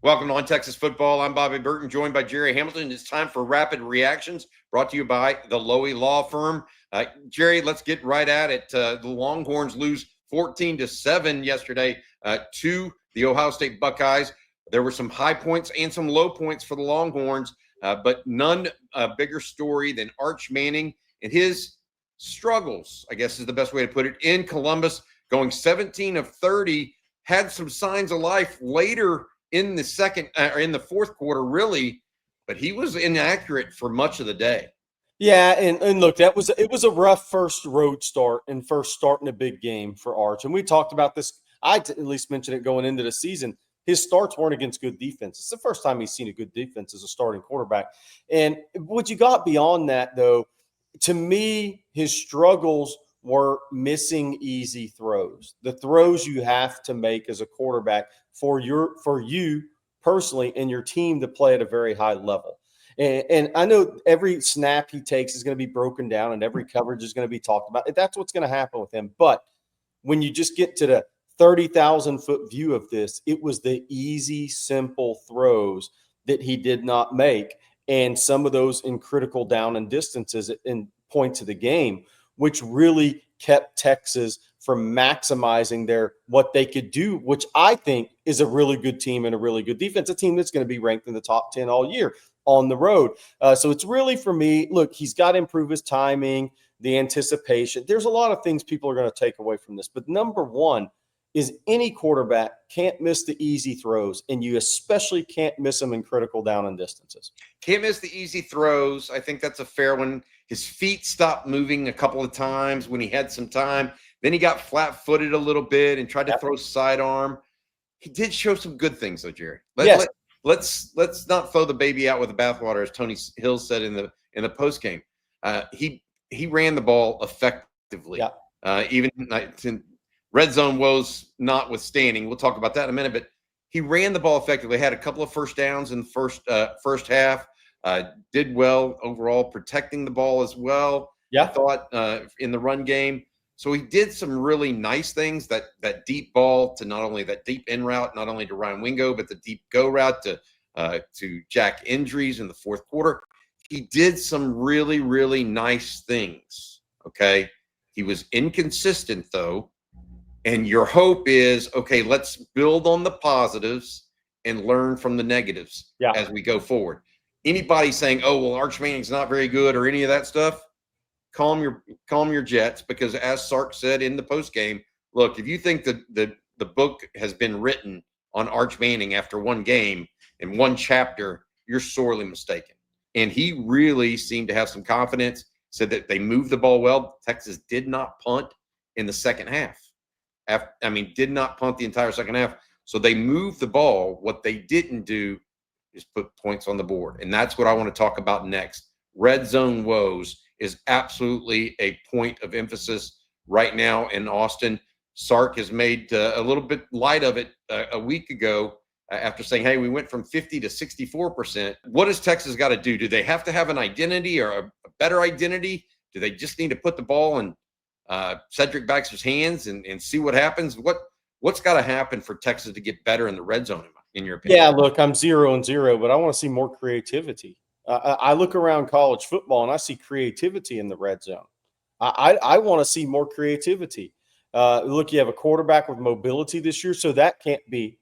Welcome to On Texas Football. I'm Bobby Burton, joined by Gerry Hamilton. It's time for Rapid Reactions, brought to you by the Lowy Law Firm. Gerry, let's get right at it. The Longhorns lose 14-7 yesterday to the Ohio State Buckeyes. There were some high points and some low points for the Longhorns, but none bigger story than Arch Manning and his struggles, I guess is the best way to put it, in Columbus, going 17 of 30, had some signs of life later in the fourth quarter, really, but he was inaccurate for much of the day. Yeah, and look, it was a rough first road start and first start in a big game for Arch. And we talked about this. At least mentioned it going into the season. His starts weren't against good defense. It's the first time he's seen a good defense as a starting quarterback. And what you got beyond that, though, to me, his struggles were missing easy throws. The throws you have to make as a quarterback for you personally and your team to play at a very high level. And I know every snap he takes is going to be broken down and every coverage is going to be talked about. That's what's going to happen with him. But when you just get to the 30,000-foot view of this, it was the easy, simple throws that he did not make. And some of those in critical down and distances in points of the game, which really kept Texas from maximizing what they could do, which I think is a really good team and a really good defense, a team that's going to be ranked in the top 10 all year on the road. So it's really, for me, look, he's got to improve his timing, the anticipation. There's a lot of things people are going to take away from this. But number one is any quarterback can't miss the easy throws, and you especially can't miss them in critical down and distances. Can't miss the easy throws. I think that's a fair one. His feet stopped moving a couple of times when he had some time. Then he got flat-footed a little bit and tried to throw sidearm. He did show some good things, though, Gerry. Let's not throw the baby out with the bathwater, as Tony Hill said in the post game. He ran the ball effectively, even red zone woes notwithstanding. We'll talk about that in a minute, but he ran the ball effectively. Had a couple of first downs in the first half. Did well overall, protecting the ball as well. I thought in the run game. So he did some really nice things. That deep ball to not only that deep in route, not only to Ryan Wingo, but the deep go route to Jack Indries in the fourth quarter. He did some really, really nice things. Okay, he was inconsistent though, and your hope is okay. Let's build on the positives and learn from the negatives as we go forward. Anybody saying, "Oh, well, Arch Manning's not very good" or any of that stuff, calm your jets, because as Sark said in the post game, look, if you think that the book has been written on Arch Manning after one game and one chapter, you're sorely mistaken. And he really seemed to have some confidence. Said that they moved the ball well. Texas did not punt in the second half. Did not punt the entire second half. So they moved the ball. What they didn't do is put points on the board. And that's what I want to talk about next. Red zone woes is absolutely a point of emphasis right now in Austin. Sark has made a little bit light of it a week ago after saying, hey, we went from 50 to 64%. What does Texas got to do? Do they have to have an identity or a better identity? Do they just need to put the ball in Cedric Baxter's hands and see what happens? What's got to happen for Texas to get better in the red zone, in your opinion? Yeah, look, I'm 0-0, but I want to see more creativity. I look around college football and I see creativity in the red zone. I want to see more creativity. Look, you have a quarterback with mobility this year, so that can't be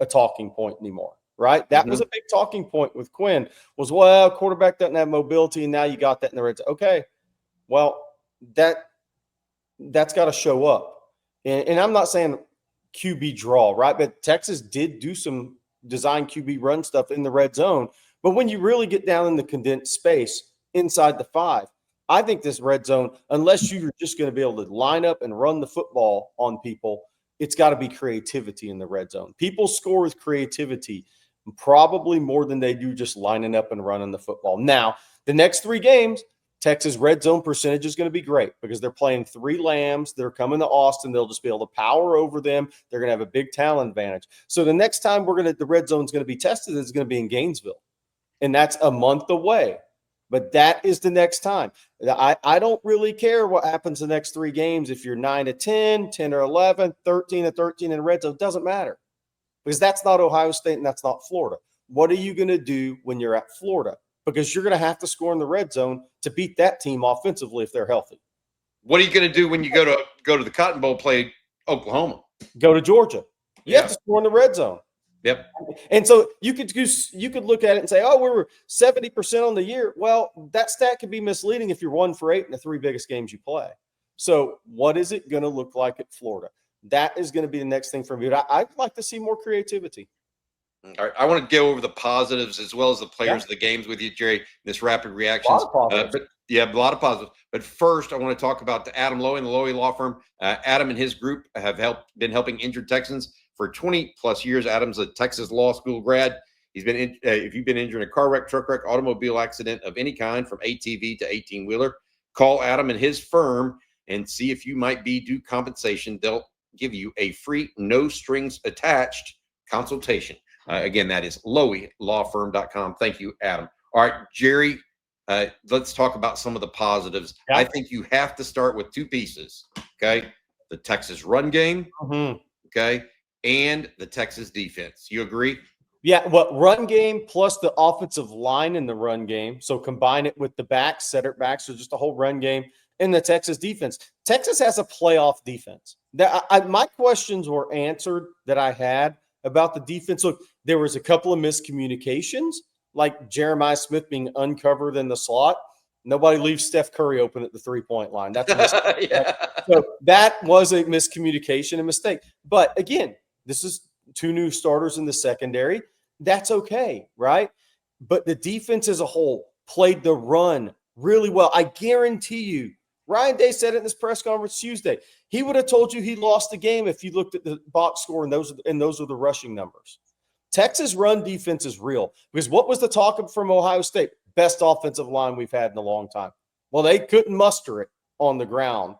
a talking point anymore, right? That was a big talking point with Quinn was, well, quarterback doesn't have mobility, and now you got that in the red zone. Okay, well, that's got to show up. And I'm not saying QB draw, right? But Texas did do some design QB run stuff in the red zone. But when you really get down in the condensed space inside the 5, I think this red zone, unless you're just going to be able to line up and run the football on people, it's got to be creativity in the red zone. People score with creativity probably more than they do just lining up and running the football. Now, the next 3 games, Texas red zone percentage is going to be great because they're playing 3 Lambs. They're coming to Austin. They'll just be able to power over them. They're going to have a big talent advantage. So the next time the red zone is going to be tested is going to be in Gainesville. And that's a month away. But that is the next time. I don't really care what happens the next 3 games. If you're 9-10, 10-11, 13-13 in red zone, it doesn't matter. because that's not Ohio State and that's not Florida. What are you going to do when you're at Florida? Because you're going to have to score in the red zone to beat that team offensively if they're healthy. What are you going to do when you go to the Cotton Bowl, play Oklahoma? Go to Georgia. You have to score in the red zone. Yep. And so you could look at it and say, oh, we were 70% on the year. Well, that stat could be misleading if you're 1 for 8 in the 3 biggest games you play. So what is it going to look like at Florida? That is going to be the next thing for me. But I'd like to see more creativity. All right, I want to go over the positives as well as the players of the games with you, Jerry. This rapid reactions, a lot of positives. But first, I want to talk about Adam Lowy and the Lowy Law Firm. Adam and his group have been helping injured Texans for 20 plus years. Adam's a Texas law school grad. He's been if you've been injured in a car wreck, truck wreck, automobile accident of any kind, from ATV to 18-wheeler, call Adam and his firm and see if you might be due compensation. They'll give you a free, no strings attached consultation. Again, that is loweylawfirm.com. Thank you, Adam. All right, Jerry, let's talk about some of the positives. I think you have to start with 2 pieces, okay? The Texas run game, okay, and the Texas defense. You agree? Yeah, well, run game plus the offensive line in the run game. So combine it with the backs, center backs, so just a whole run game, and the Texas defense. Texas has a playoff defense. My questions were answered that I had about the defense. Look, there was a couple of miscommunications, like Jeremiah Smith being uncovered in the slot. Nobody leaves Steph Curry open at the 3-point line. That's a mistake. So that was a miscommunication and mistake. But again, this is 2 new starters in the secondary. That's okay, right? But the defense as a whole played the run really well. I guarantee you, Ryan Day said it in this press conference Tuesday. He would have told you he lost the game if you looked at the box score and those are the rushing numbers. Texas run defense is real, because what was the talk from Ohio State? Best offensive line we've had in a long time. Well, they couldn't muster it on the ground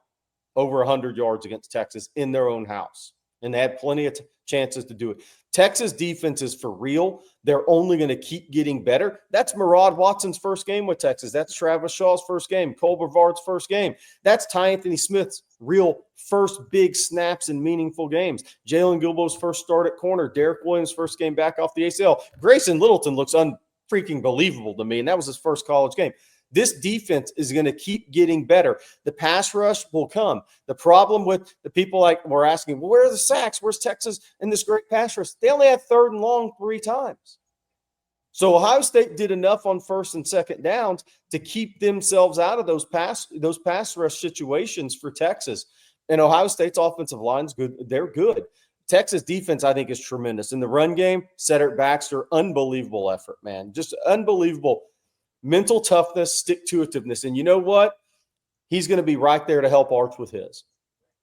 over 100 yards against Texas in their own house, and they had plenty of chances to do it. Texas defense is for real. They're only going to keep getting better. That's Murad Watson's first game with Texas. That's Travis Shaw's first game. Cole Brevard's first game. That's Ty Anthony Smith's real first big snaps in meaningful games. Jalen Gilbo's first start at corner. Derek Williams' first game back off the ACL. Grayson Littleton looks unfreaking believable to me, and that was his first college game. This defense is going to keep getting better. The pass rush will come. The problem with the people like we're asking, well, where are the sacks? Where's Texas in this great pass rush? They only had 3rd and long 3 times. So Ohio State did enough on 1st and 2nd downs to keep themselves out of those pass rush situations for Texas. And Ohio State's offensive line's good. They're good. Texas defense, I think, is tremendous. In the run game, Cedric Baxter, unbelievable effort, man. Just unbelievable. Mental toughness, stick-to-itiveness. And you know what? He's going to be right there to help Arch with his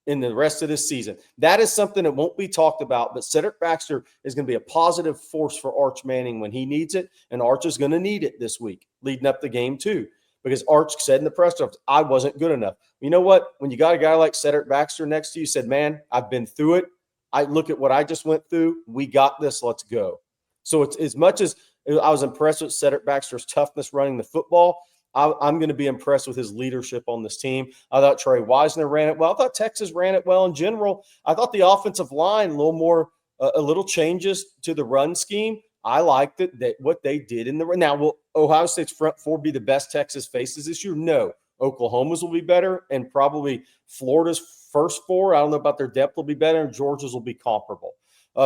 in the rest of this season. That is something that won't be talked about, but Cedric Baxter is going to be a positive force for Arch Manning when he needs it, and Arch is going to need it this week leading up the game too, because Arch said in the press conference, I wasn't good enough. You know what? When you got a guy like Cedric Baxter next to you, said, man, I've been through it. I look at what I just went through. We got this. Let's go. So it's as much as I was impressed with Cedric Baxter's toughness running the football, I'm going to be impressed with his leadership on this team. I thought Trey Wisner ran it well. I thought Texas ran it well in general. I thought the offensive line, a little changes to the run scheme. I liked it, that what they did in the run. Now, will Ohio State's front 4 be the best Texas faces this year? No. Oklahoma's will be better, and probably Florida's first 4. I don't know about their depth will be better, and Georgia's will be comparable.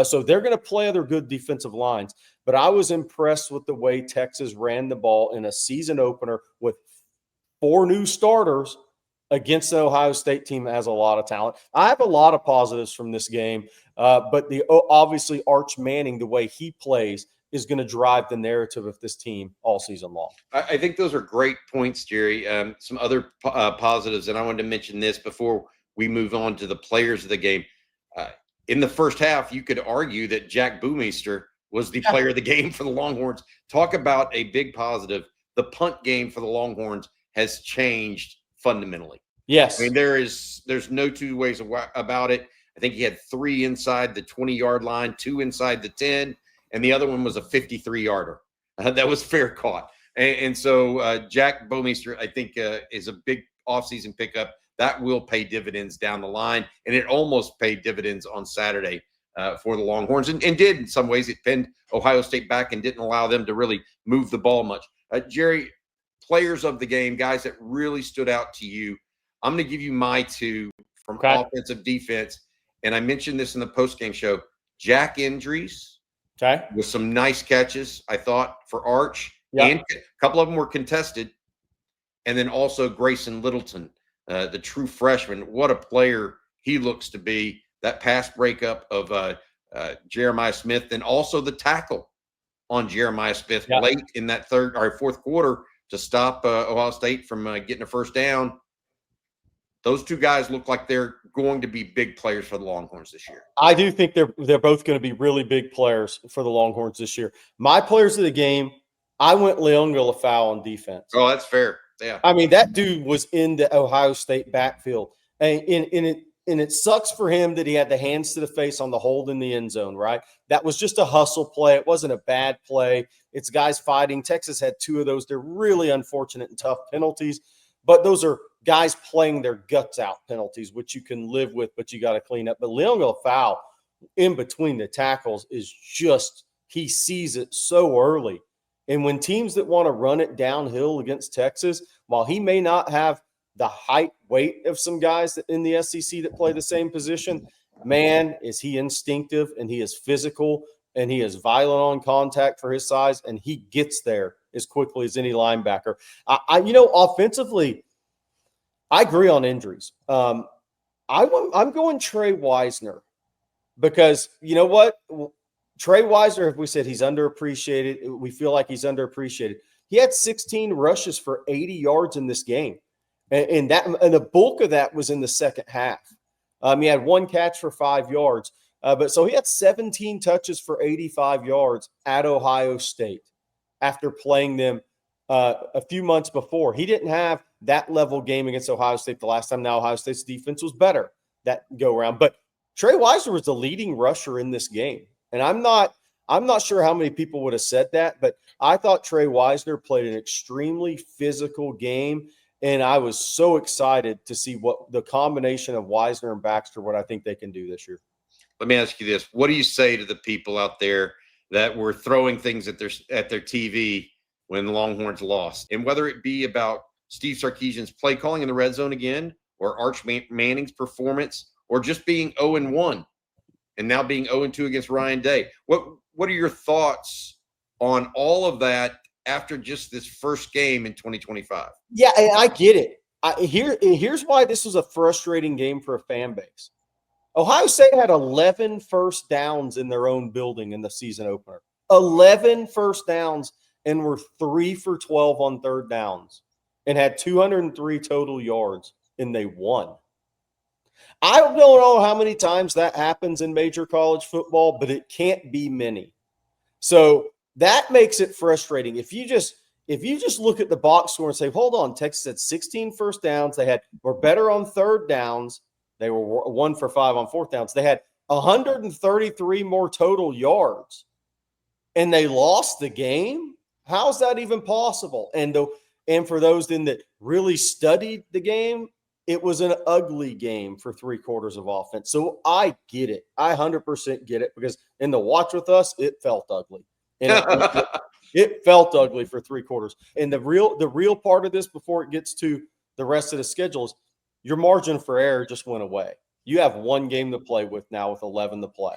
So they're going to play other good defensive lines. But I was impressed with the way Texas ran the ball in a season opener with 4 new starters against the Ohio State team that has a lot of talent. I have a lot of positives from this game, but obviously Arch Manning, the way he plays, is going to drive the narrative of this team all season long. I think those are great points, Jerry. Some other positives, and I wanted to mention this before we move on to the players of the game. In the first half, you could argue that Jack Boomeister was the player of the game for the Longhorns. Talk about a big positive. The punt game for the Longhorns has changed fundamentally. Yes. I mean, there's no 2 ways about it. I think he had 3 inside the 20-yard line, 2 inside the 10, and the other one was a 53-yarder. That was fair caught. And so Jack Boomeister, I think, is a big offseason pickup. That will pay dividends down the line, and it almost paid dividends on Saturday for the Longhorns, and did in some ways. It pinned Ohio State back and didn't allow them to really move the ball much. Jerry, players of the game, guys that really stood out to you. I'm going to give you my two from offensive, defense, and I mentioned this in the postgame show. Jack Indries, with some nice catches, I thought, for Arch, and a couple of them were contested, and then also Grayson Littleton, the true freshman. What a player he looks to be. That pass breakup of Jeremiah Smith, and also the tackle on Jeremiah Smith late in that fourth quarter to stop Ohio State from getting a first down. Those two guys look like they're going to be big players for the Longhorns this year. I do think they're both going to be really big players for the Longhorns this year. My players of the game, I went Leonga on defense. Oh, that's fair. Yeah. I mean, that dude was in the Ohio State backfield. And it sucks for him that he had the hands to the face on the hold in the end zone, right? That was just a hustle play. It wasn't a bad play. It's guys fighting. Texas had two of those. They're really unfortunate and tough penalties, but those are guys playing their guts out penalties, which you can live with, but you got to clean up. But Leonga foul in between the tackles is just, he sees it so early. And when teams that want to run it downhill against Texas, while he may not have the height, weight of some guys in the SEC that play the same position, man, is he instinctive, and he is physical, and he is violent on contact for his size, and he gets there as quickly as any linebacker. Offensively, I agree on injuries. I'm going Trey Wisner, because you know what? Trey Wisner, if we said he's underappreciated, we feel like he's underappreciated. He had 16 rushes for 80 yards in this game. And the bulk of that was in the second half. He had one catch for 5 yards. But so he had 17 touches for 85 yards at Ohio State after playing them a few months before. He didn't have that level game against Ohio State the last time. Now Ohio State's defense was better that go around. But Trey Wisner was the leading rusher in this game. And I'm not sure how many people would have said that, but I thought Trey Wisner played an extremely physical game. And I was so excited to see what the combination of Wisner and Baxter, what I think they can do this year. Let me ask you this. What do you say to the people out there that were throwing things at their TV when the Longhorns lost? And whether it be about Steve Sarkisian's play calling in the red zone again, or Arch Manning's performance, or just being 0-1 and now being 0-2 against Ryan Day. What are your thoughts on all of that after just this first game in 2025? Yeah, and I get it. Here's why this was a frustrating game for a fan base. Ohio State had 11 first downs in their own building in the season opener. 11 first downs, and were 3 for 12 on third downs and had 203 total yards, and they won. I don't know how many times that happens in major college football, but it can't be many. So that makes it frustrating. If you just look at the box score and say, hold on, Texas had 16 first downs. They were better on third downs. They were 1 for 5 on fourth downs. They had 133 more total yards, and they lost the game. How's that even possible? And for those then that really studied the game, it was an ugly game for 3 quarters of offense. So I get it. I 100% get it, because in the watch with us, it felt ugly. And it felt ugly for 3 quarters. And the real part of this, before it gets to the rest of the schedule, is your margin for error just went away. You have 1 game to play with now with 11 to play.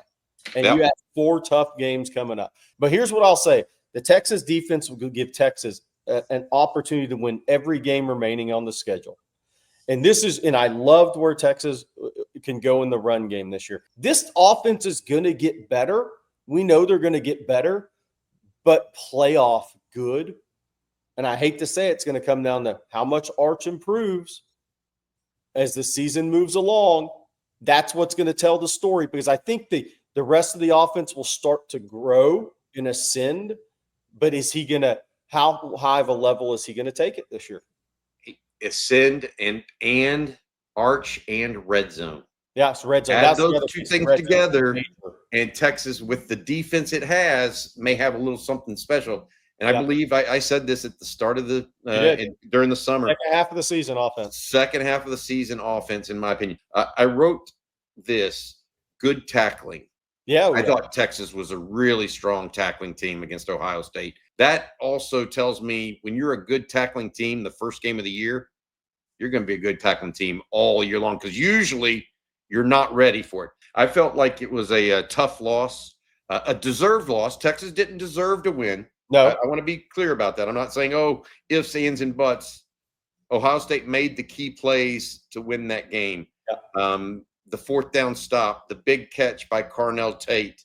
And you have 4 tough games coming up. But here's what I'll say. The Texas defense will give Texas an opportunity to win every game remaining on the schedule. And I loved where Texas can go in the run game this year. This offense is going to get better. We know they're going to get better, but playoff good. And I hate to say it's going to come down to how much Arch improves as the season moves along. That's what's going to tell the story, because I think the rest of the offense will start to grow and ascend. But how high of a level is he going to take it this year? Ascend and Arch and red zone. Yeah, it's red zone. Add those two things together, and Texas, with the defense it has, may have a little something special. And I believe I said this at the start of during the summer. Second half of the season offense. Second half of the season offense, in my opinion. I wrote this: good tackling Yeah, I thought Texas was a really strong tackling team against Ohio State. That also tells me when you're a good tackling team, the first game of the year, you're going to be a good tackling team all year long because usually you're not ready for it. I felt like it was a tough loss, a deserved loss. Texas didn't deserve to win. No. I want to be clear about that. I'm not saying, oh, ifs, ands, and buts. Ohio State made the key plays to win that game. Yeah. The fourth down stop, the big catch by Carnell Tate.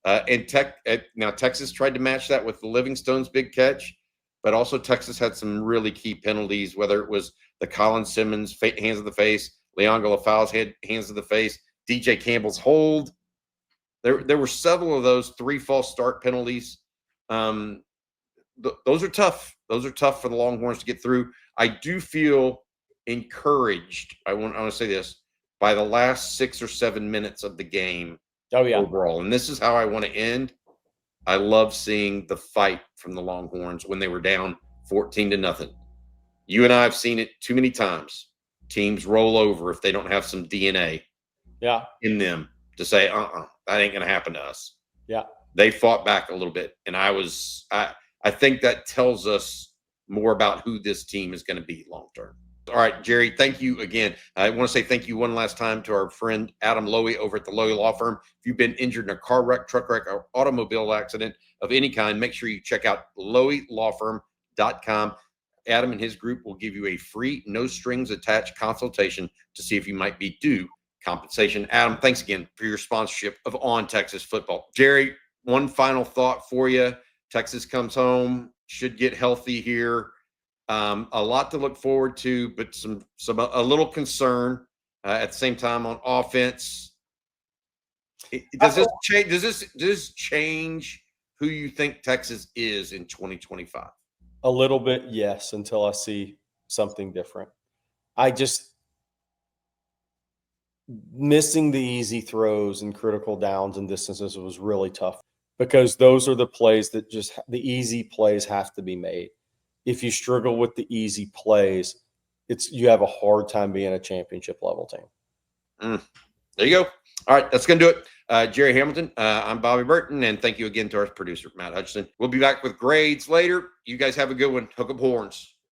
Now Texas tried to match that with the Livingstone's big catch, but also Texas had some really key penalties, whether it was the Colin Simmons hands of the face, Leonga Lafau's hands of the face, DJ Campbell's hold. There were several of those 3 false start penalties. Those are tough. Those are tough for the Longhorns to get through. I do feel encouraged. I want to say this by the last 6 or 7 minutes of the game. Oh yeah. Overall, and this is how I want to end. I love seeing the fight from the Longhorns when they were down 14-0. You and I have seen it too many times. Teams roll over if they don't have some DNA in them to say, that ain't going to happen to us. Yeah. They fought back a little bit. And I think that tells us more about who this team is going to be long term. All right, Gerry, thank you again. I want to say thank you one last time to our friend Adam Lowy over at the Lowy Law Firm. If you've been injured in a car wreck, truck wreck, or automobile accident of any kind, make sure you check out loweylawfirm.com. Adam and his group will give you a free, no strings attached consultation to see if you might be due compensation. Adam, thanks again for your sponsorship of On Texas Football. Gerry, one final thought for you. Texas comes home, should get healthy here. A lot to look forward to, but a little concern at the same time on offense. Does this change who you think Texas is in 2025? A little bit, yes, until I see something different. Missing the easy throws and critical downs and distances was really tough because those are the plays that the easy plays have to be made. If you struggle with the easy plays, you have a hard time being a championship level team. There you go. All right, that's going to do it. Gerry Hamilton, I'm Bobby Burton, and thank you again to our producer, Matt Hutchinson. We'll be back with grades later. You guys have a good one. Hook up horns.